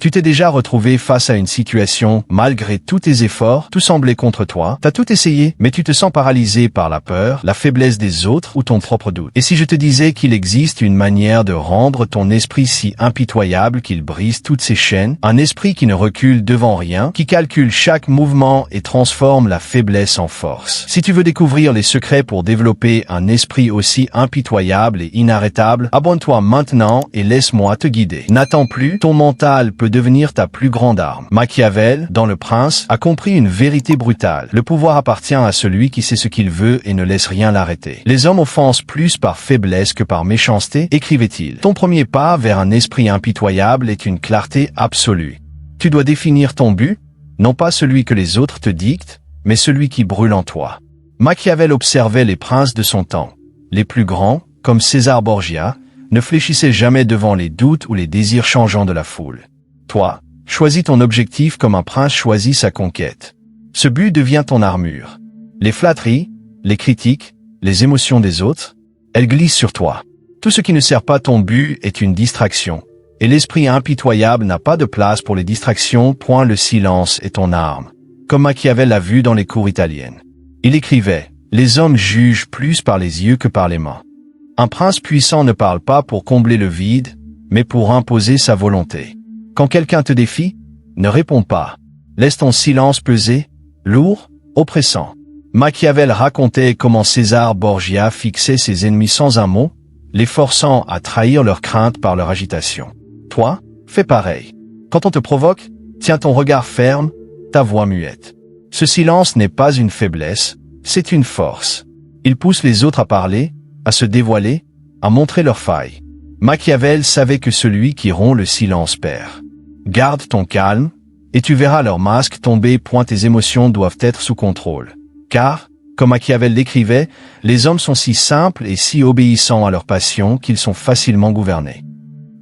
Tu t'es déjà retrouvé face à une situation, malgré tous tes efforts, tout semblait contre toi, t'as tout essayé, mais tu te sens paralysé par la peur, la faiblesse des autres ou ton propre doute. Et si je te disais qu'il existe une manière de rendre ton esprit si impitoyable qu'il brise toutes ses chaînes, un esprit qui ne recule devant rien, qui calcule chaque mouvement et transforme la faiblesse en force. Si tu veux découvrir les secrets pour développer un esprit aussi impitoyable et inarrêtable, abonne-toi maintenant et laisse-moi te guider. N'attends plus, ton mental peut devenir ta plus grande arme. Machiavel, dans Le Prince, a compris une vérité brutale. Le pouvoir appartient à celui qui sait ce qu'il veut et ne laisse rien l'arrêter. Les hommes offensent plus par faiblesse que par méchanceté, écrivait-il. Ton premier pas vers un esprit impitoyable est une clarté absolue. Tu dois définir ton but, non pas celui que les autres te dictent, mais celui qui brûle en toi. Machiavel observait les princes de son temps. Les plus grands, comme César Borgia, ne fléchissaient jamais devant les doutes ou les désirs changeants de la foule. Toi, choisis ton objectif comme un prince choisit sa conquête. Ce but devient ton armure. Les flatteries, les critiques, les émotions des autres, elles glissent sur toi. Tout ce qui ne sert pas ton but est une distraction. Et l'esprit impitoyable n'a pas de place pour les distractions. Le silence est ton arme. Comme Machiavel l'a vu dans les cours italiennes. Il écrivait, « Les hommes jugent plus par les yeux que par les mains. Un prince puissant ne parle pas pour combler le vide, mais pour imposer sa volonté. Quand quelqu'un te défie, ne réponds pas. Laisse ton silence peser, lourd, oppressant. » Machiavel racontait comment César Borgia fixait ses ennemis sans un mot, les forçant à trahir leurs craintes par leur agitation. Toi, fais pareil. Quand on te provoque, tiens ton regard ferme, ta voix muette. Ce silence n'est pas une faiblesse, c'est une force. Il pousse les autres à parler, à se dévoiler, à montrer leurs failles. Machiavel savait que celui qui rompt le silence perd. Garde ton calme, et tu verras leur masque tomber. Tes émotions doivent être sous contrôle. Car, comme Machiavel l'écrivait, les hommes sont si simples et si obéissants à leurs passions qu'ils sont facilement gouvernés.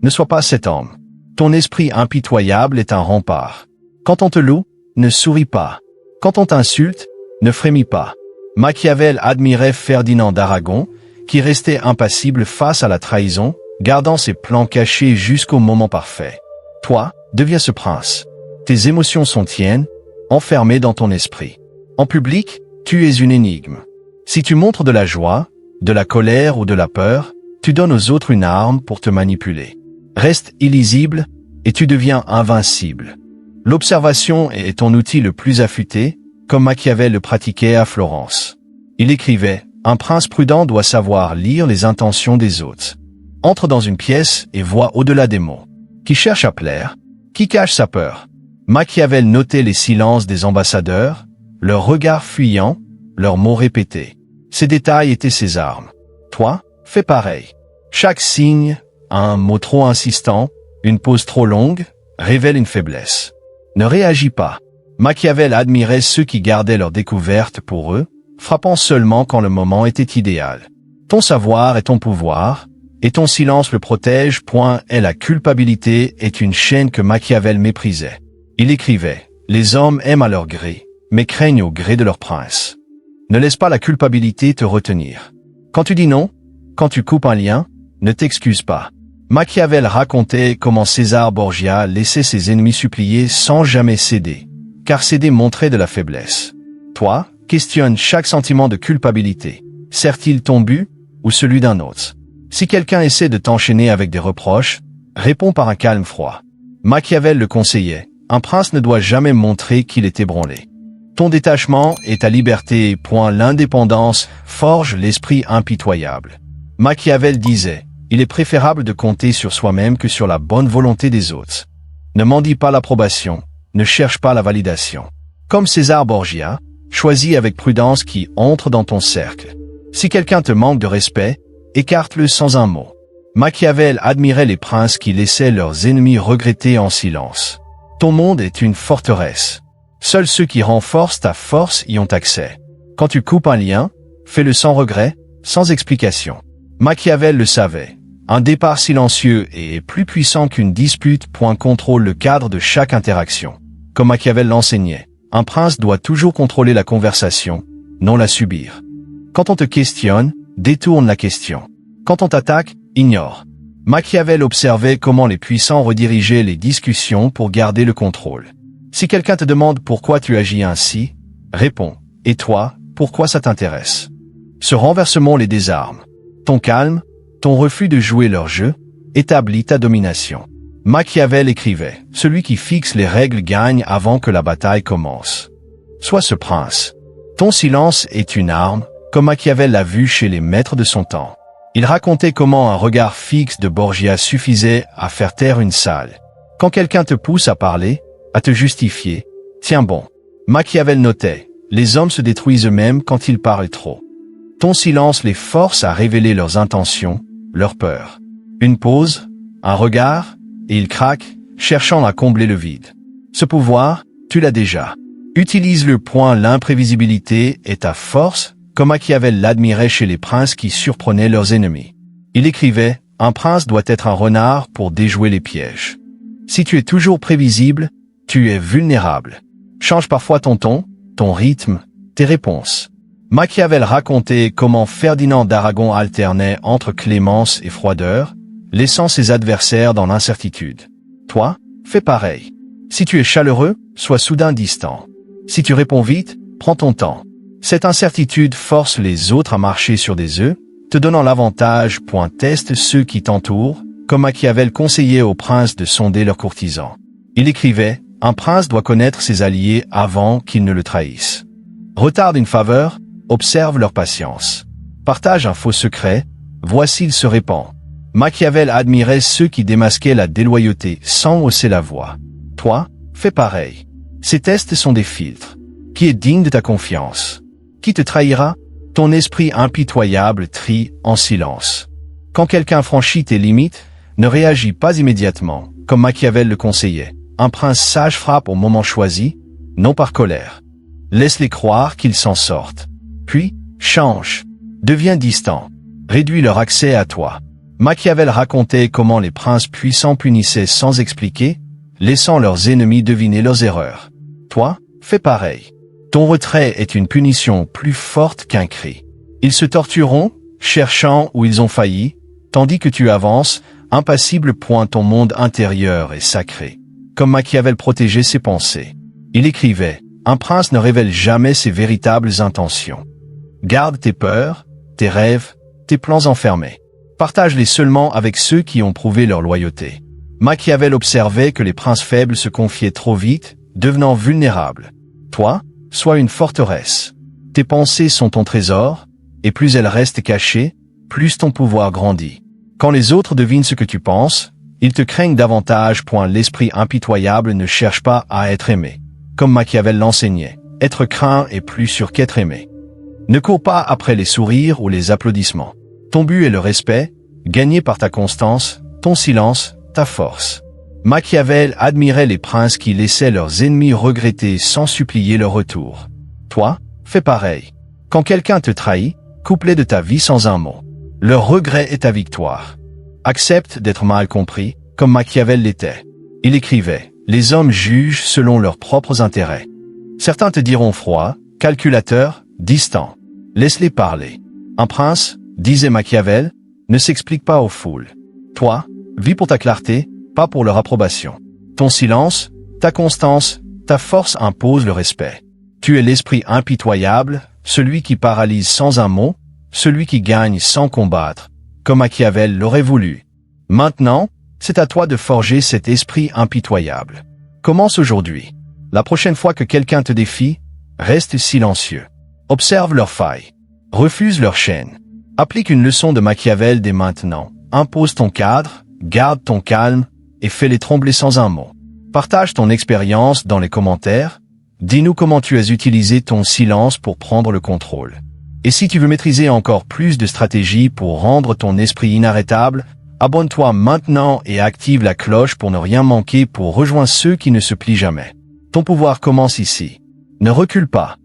Ne sois pas cet homme. Ton esprit impitoyable est un rempart. Quand on te loue, ne souris pas. Quand on t'insulte, ne frémis pas. Machiavel admirait Ferdinand d'Aragon, qui restait impassible face à la trahison, gardant ses plans cachés jusqu'au moment parfait. Toi, deviens ce prince. Tes émotions sont tiennes, enfermées dans ton esprit. En public, tu es une énigme. Si tu montres de la joie, de la colère ou de la peur, tu donnes aux autres une arme pour te manipuler. Reste illisible et tu deviens invincible. L'observation est ton outil le plus affûté, comme Machiavel le pratiquait à Florence. Il écrivait, « Un prince prudent doit savoir lire les intentions des autres. Entre dans une pièce et voit au-delà des mots. Qui cherche à plaire, qui cache sa peur. » Machiavel notait les silences des ambassadeurs, leurs regards fuyants, leurs mots répétés. Ces détails étaient ses armes. Toi, fais pareil. Chaque signe, un mot trop insistant, une pause trop longue, révèle une faiblesse. Ne réagis pas. Machiavel admirait ceux qui gardaient leur découverte pour eux, frappant seulement quand le moment était idéal. Ton savoir est ton pouvoir, et ton silence le protège. Et la culpabilité est une chaîne que Machiavel méprisait. Il écrivait, « Les hommes aiment à leur gré, mais craignent au gré de leur prince. Ne laisse pas la culpabilité te retenir. Quand tu dis non, quand tu coupes un lien, ne t'excuse pas. » Machiavel racontait comment César Borgia laissait ses ennemis supplier sans jamais céder, car céder montrait de la faiblesse. Toi, questionne chaque sentiment de culpabilité. Sert-il ton but ou celui d'un autre? Si quelqu'un essaie de t'enchaîner avec des reproches, réponds par un calme froid. Machiavel le conseillait, un prince ne doit jamais montrer qu'il est ébranlé. Ton détachement est ta liberté. L'indépendance forge l'esprit impitoyable. Machiavel disait, il est préférable de compter sur soi-même que sur la bonne volonté des autres. Ne mendie pas l'approbation, ne cherche pas la validation. Comme César Borgia, choisis avec prudence qui entre dans ton cercle. Si quelqu'un te manque de respect, écarte-le sans un mot. Machiavel admirait les princes qui laissaient leurs ennemis regretter en silence. Ton monde est une forteresse. Seuls ceux qui renforcent ta force y ont accès. Quand tu coupes un lien, fais-le sans regret, sans explication. Machiavel le savait. Un départ silencieux est plus puissant qu'une dispute. Contrôle le cadre de chaque interaction. Comme Machiavel l'enseignait, un prince doit toujours contrôler la conversation, non la subir. Quand on te questionne, détourne la question. Quand on t'attaque, ignore. Machiavel observait comment les puissants redirigeaient les discussions pour garder le contrôle. Si quelqu'un te demande pourquoi tu agis ainsi, réponds. Et toi, pourquoi ça t'intéresse? Ce renversement les désarme. Ton calme, ton refus de jouer leur jeu, établit ta domination. Machiavel écrivait, « Celui qui fixe les règles gagne avant que la bataille commence. » Sois ce prince. Ton silence est une arme, comme Machiavel l'a vu chez les maîtres de son temps. Il racontait comment un regard fixe de Borgia suffisait à faire taire une salle. Quand quelqu'un te pousse à parler, à te justifier, tiens bon. Machiavel notait, les hommes se détruisent eux-mêmes quand ils parlent trop. Ton silence les force à révéler leurs intentions, leurs peurs. Une pause, un regard, et ils craquent, cherchant à combler le vide. Ce pouvoir, tu l'as déjà. Utilise-le. L'imprévisibilité est ta force, comme Machiavel l'admirait chez les princes qui surprenaient leurs ennemis. Il écrivait, un prince doit être un renard pour déjouer les pièges. Si tu es toujours prévisible, tu es vulnérable. Change parfois ton ton, ton rythme, tes réponses. Machiavel racontait comment Ferdinand d'Aragon alternait entre clémence et froideur, laissant ses adversaires dans l'incertitude. Toi, fais pareil. Si tu es chaleureux, sois soudain distant. Si tu réponds vite, prends ton temps. Cette incertitude force les autres à marcher sur des œufs, te donnant l'avantage. Teste ceux qui t'entourent, comme Machiavel conseillait aux princes de sonder leurs courtisans. Il écrivait, un prince doit connaître ses alliés avant qu'ils ne le trahissent. Retarde une faveur, observe leur patience. Partage un faux secret, vois s'il se répand. Machiavel admirait ceux qui démasquaient la déloyauté sans hausser la voix. Toi, fais pareil. Ces tests sont des filtres. Qui est digne de ta confiance? Qui te trahira? Ton esprit impitoyable trie en silence. Quand quelqu'un franchit tes limites, ne réagis pas immédiatement, comme Machiavel le conseillait. Un prince sage frappe au moment choisi, non par colère. Laisse-les croire qu'ils s'en sortent. Puis, change. Deviens distant. Réduis leur accès à toi. Machiavel racontait comment les princes puissants punissaient sans expliquer, laissant leurs ennemis deviner leurs erreurs. Toi, fais pareil. Ton retrait est une punition plus forte qu'un cri. Ils se tortureront, cherchant où ils ont failli, tandis que tu avances, impassible. Ton monde intérieur est sacré. Comme Machiavel protégeait ses pensées. Il écrivait, un prince ne révèle jamais ses véritables intentions. Garde tes peurs, tes rêves, tes plans enfermés. Partage-les seulement avec ceux qui ont prouvé leur loyauté. Machiavel observait que les princes faibles se confiaient trop vite, devenant vulnérables. Toi, sois une forteresse. Tes pensées sont ton trésor, et plus elles restent cachées, plus ton pouvoir grandit. Quand les autres devinent ce que tu penses, ils te craignent davantage. L'esprit impitoyable ne cherche pas à être aimé. Comme Machiavel l'enseignait, être craint est plus sûr qu'être aimé. Ne cours pas après les sourires ou les applaudissements. Ton but est le respect, gagné par ta constance, ton silence, ta force. Machiavel admirait les princes qui laissaient leurs ennemis regretter sans supplier leur retour. Toi, fais pareil. Quand quelqu'un te trahit, coupe-les de ta vie sans un mot. Leur regret est ta victoire. Accepte d'être mal compris, comme Machiavel l'était. Il écrivait, les hommes jugent selon leurs propres intérêts. Certains te diront froid, calculateur, distant. Laisse-les parler. Un prince, disait Machiavel, ne s'explique pas aux foules. Toi, vis pour ta clarté, pas pour leur approbation. Ton silence, ta constance, ta force imposent le respect. Tu es l'esprit impitoyable, celui qui paralyse sans un mot, celui qui gagne sans combattre, comme Machiavel l'aurait voulu. Maintenant, c'est à toi de forger cet esprit impitoyable. Commence aujourd'hui. La prochaine fois que quelqu'un te défie, reste silencieux. Observe leurs failles. Refuse leurs chaînes. Applique une leçon de Machiavel dès maintenant. Impose ton cadre, garde ton calme, et fais-les trembler sans un mot. Partage ton expérience dans les commentaires. Dis-nous comment tu as utilisé ton silence pour prendre le contrôle. Et si tu veux maîtriser encore plus de stratégies pour rendre ton esprit inarrêtable, abonne-toi maintenant et active la cloche pour ne rien manquer pour rejoindre ceux qui ne se plient jamais. Ton pouvoir commence ici. Ne recule pas.